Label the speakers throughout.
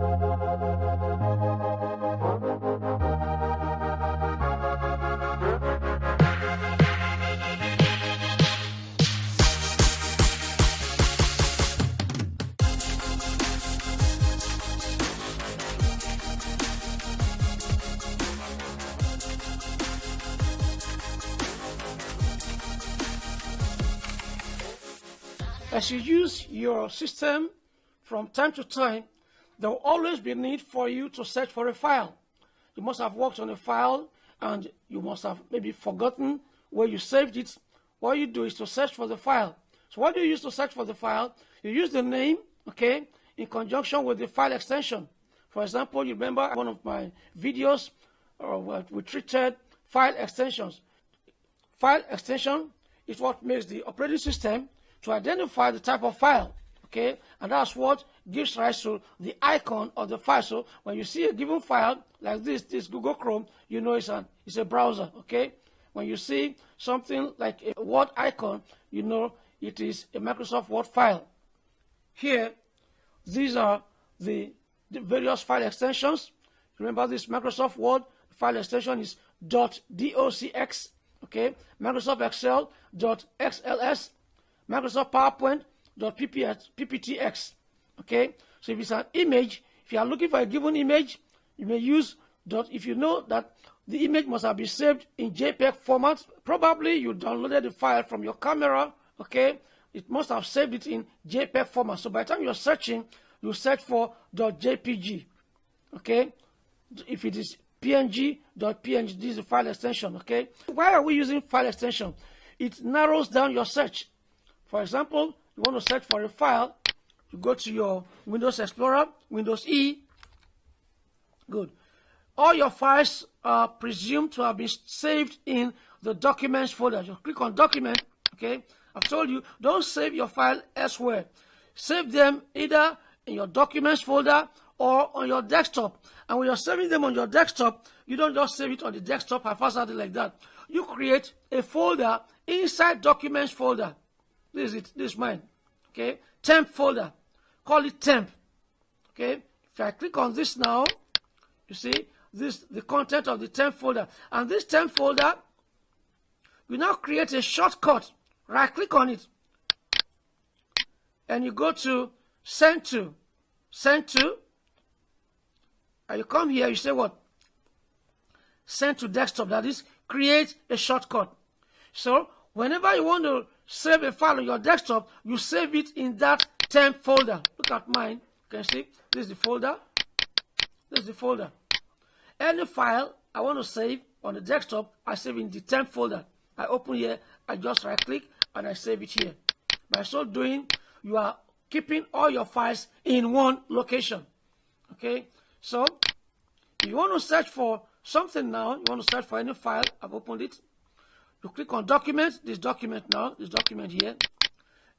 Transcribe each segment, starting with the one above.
Speaker 1: As you use your system from time to time, there will always be a need for you to search for a file. You must have worked on a file and you must have maybe forgotten where you saved it. What you do is to search for the file. So what do you use to search for the file? You use the name, okay, in conjunction with the file extension. For example, you remember one of my videos we treated file extensions. File extension is what makes the operating system to identify the type of file, okay, and that's what gives rise to the icon of the file. So when you see a given file like this Google Chrome, you know it's a browser, okay. When you see something like a Word icon, you know it is a Microsoft Word file. Here, these are the various file extensions. Remember this Microsoft Word file extension is .docx, okay, Microsoft Excel .xls, Microsoft PowerPoint .pptx, okay. So if it's an image, if you are looking for a given image, you may use if you know that the image must have been saved in JPEG format, probably you downloaded the file from your camera, okay, it must have saved it in JPEG format. So by the time you're searching, you search for .jpg, okay. If it is png, .png, this is the file extension, okay. Why are we using file extension? It narrows down your search. For example, you want to search for a file, you go to your Windows Explorer, Windows E. Good. All your files are presumed to have been saved in the Documents folder. You click on Document, okay? I've told you, don't save your file elsewhere. Save them either in your Documents folder or on your desktop. And when you're saving them on your desktop, you don't just save it on the desktop haphazardly like that. You create a folder inside Documents folder. This is it. This is mine. Okay. Temp folder. Call it temp. Okay. If I click on this now, you see this the content of the temp folder. And this temp folder, you now create a shortcut. Right click on it. And you go to send to. Send to. And you come here, you say what? Send to desktop. That is, create a shortcut. So whenever you want to save a file on your desktop, you save it in that temp folder. Look at mine. You can see this is the folder. This is the folder. Any file I want to save on the desktop, I save in the temp folder. I open here, I just right click and I save it here. By so doing, you are keeping all your files in one location. Okay, so if you want to search for something now, you want to search for any file, I've opened it. You click on Document, this document now, this document here,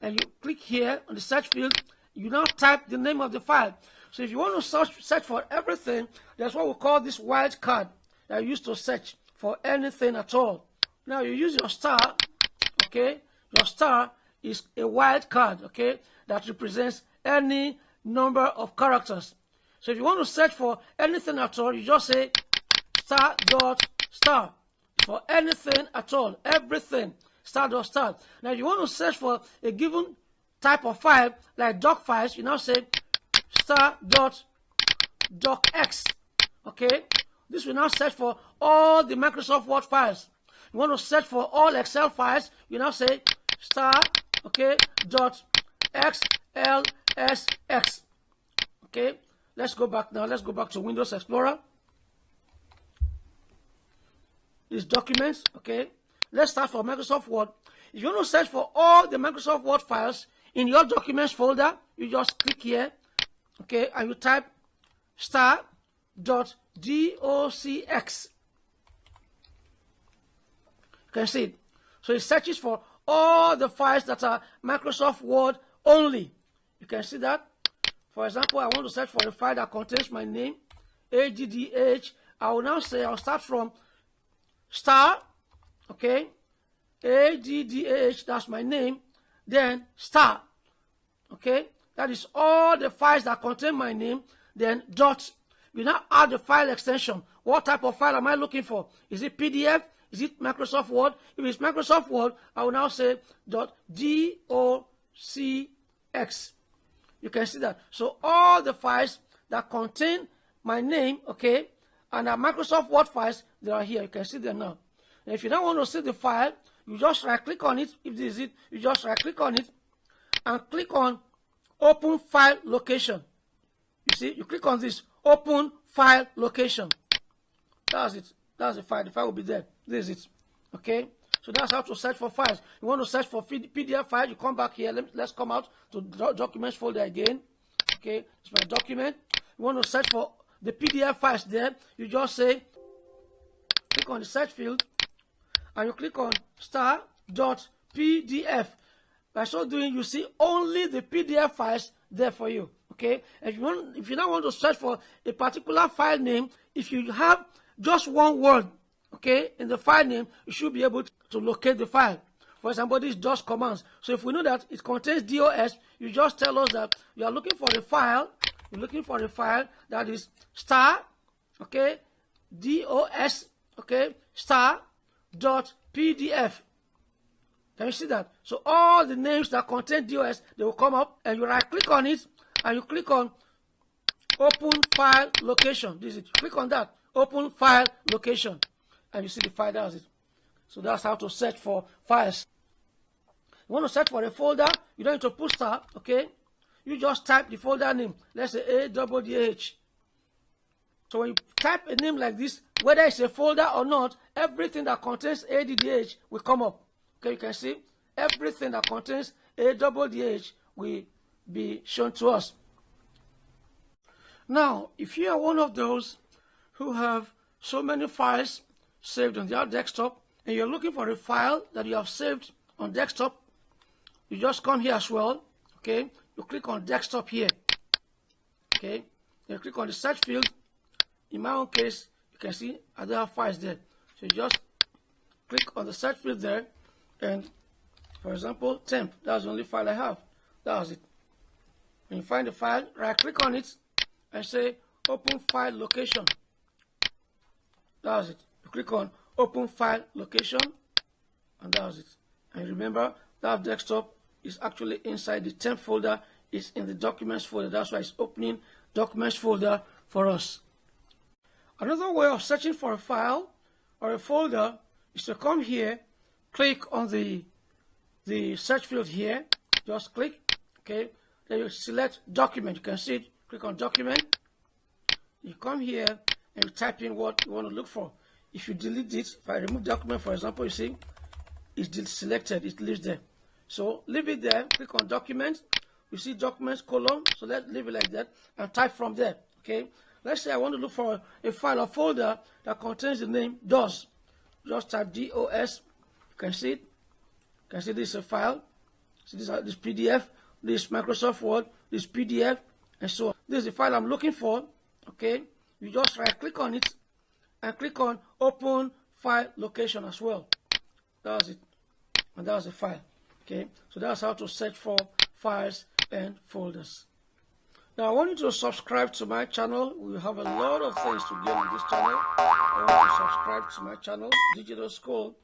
Speaker 1: and you click here on the search field. You now type the name of the file. So if you want to search for everything, that's what we call this wild card that you use to search for anything at all. Now you use your star, okay? Your star is a wild card, okay, that represents any number of characters. So if you want to search for anything at all, you just say star dot star. For anything at all, everything, star dot star. Now, if you want to search for a given type of file, like doc files, you now say star dot docx. Okay, this will now search for all the Microsoft Word files. You want to search for all Excel files, you now say star, okay, dot xlsx. Okay, let's go back now. Let's go back to Windows Explorer. These documents, okay. Let's start for Microsoft Word. If you want to search for all the Microsoft Word files in your Documents folder, you just click here, okay, and you type star.docx. You can see it. So it searches for all the files that are Microsoft Word only. You can see that. For example, I want to search for a file that contains my name, AGDH. I will now say I'll start from star, okay, AGDH, that's my name, then star, okay, that is all the files that contain my name, then dot. You now add the file extension. What type of file am I looking for? Is it PDF? Is it Microsoft Word? If it's Microsoft Word, I will now say .docx. You can see that. So all the files that contain my name, okay, and are Microsoft Word files, they are here. You can see them now. And if you don't want to see the file, you just right-click on it. If this is it, you just right-click on it and click on Open File Location. You see, you click on this, Open File Location. That's it. That's the file. The file will be there. This is it. Okay? So that's how to search for files. You want to search for PDF file, you come back here. Let's come out to Documents folder again. Okay? It's my document. You want to search for the PDF files there. You just say, click on the search field, and you click on star.pdf. By so doing, you see only the PDF files there for you. Okay? If you now want to search for a particular file name, if you have just one word, okay, in the file name, you should be able to locate the file. For example, this DOS commands. So if we know that it contains DOS, you just tell us that you are looking for a file. You're looking for a file that is star, okay, DOS, okay, star.pdf. Can you see that? So all the names that contain DOS, they will come up, and you right-click on it, and you click on Open File Location. This is it. Click on that. Open File Location. And you see the file. That's it. So that's how to search for files. You want to search for a folder, you don't need to put star, okay? You just type the folder name. Let's say ADDH. So when you type a name like this, whether it's a folder or not, everything that contains ADDH will come up. Okay, you can see everything that contains ADDH will be shown to us. Now, if you are one of those who have so many files saved on their desktop, and you're looking for a file that you have saved on desktop, you just come here as well, okay? You click on desktop here, okay? You click on the search field. In my own case, you can see I don't have files there. So you just click on the search field there, and for example, temp, that's the only file I have. That's it. When you find the file, right-click on it and say Open File Location. That's it. You click on Open File Location, and that's it. And remember, that desktop is actually inside the temp folder. It's in the Documents folder. That's why it's opening Documents folder for us. Another way of searching for a file or a folder is to come here, click on the search field here. Just click, okay? Then you select Document. You can see it. Click on Document. You come here and you type in what you want to look for. If you delete it, if I remove document, for example, you see, it's selected, it lives there. So leave it there, click on Document. You see Documents column, so let's leave it like that and type from there, okay? Let's say I want to look for a file or folder that contains the name DOS. Just type DOS. You can see it. You can see this is a file. See this PDF, this Microsoft Word, this PDF, and so on. This is the file I'm looking for, okay? You just right-click on it and click on Open File Location as well. That's it. And that's the file. Okay? So that's how to search for files and folders. Now I want you to subscribe to my channel. We have a lot of things to gain on this channel. I want you to subscribe to my channel, Digital School,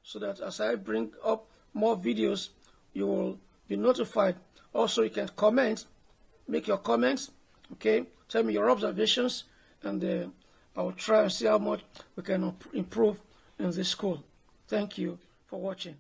Speaker 1: so that as I bring up more videos, you will be notified. Also, you can comment, make your comments, okay? Tell me your observations, and I will try and see how much we can improve in this school. Thank you for watching.